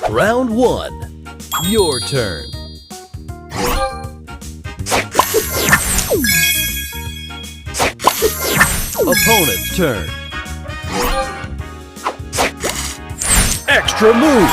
Round 1. Your turn. Opponent's turn. Extra move.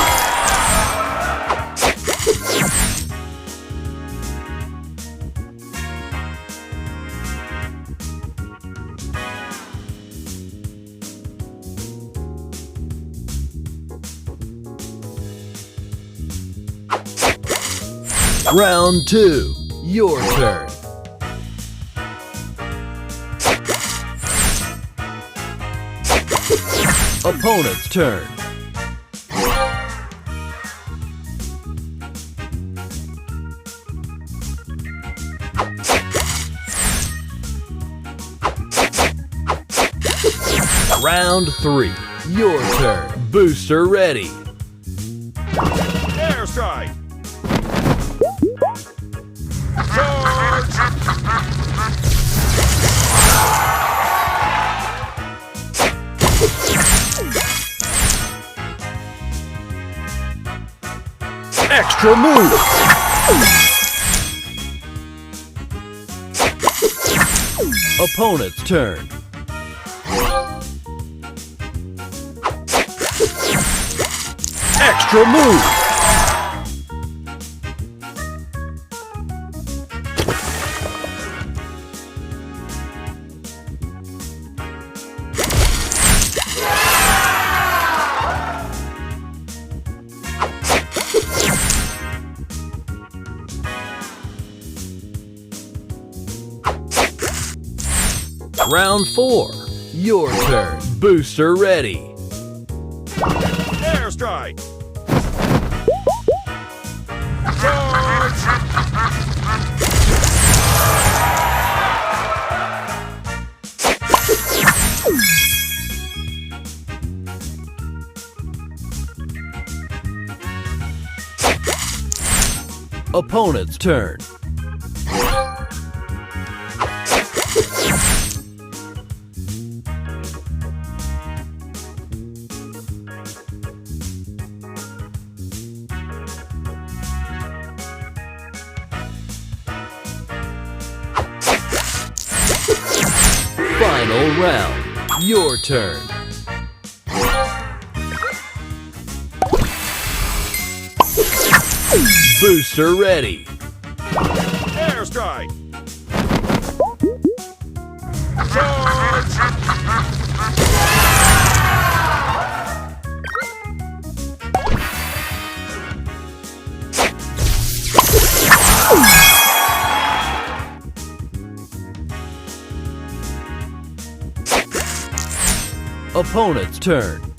Round 2. Your turn. Opponent's turn. Round 3. Your turn. Booster ready. Airstrike. Charge. Extra move. Opponent's turn. Extra move. Round 4. Your turn. Booster ready. Airstrike. Charge. Opponent's turn. Final round. Your turn. Booster ready. Airstrike. Charge. Opponent's turn.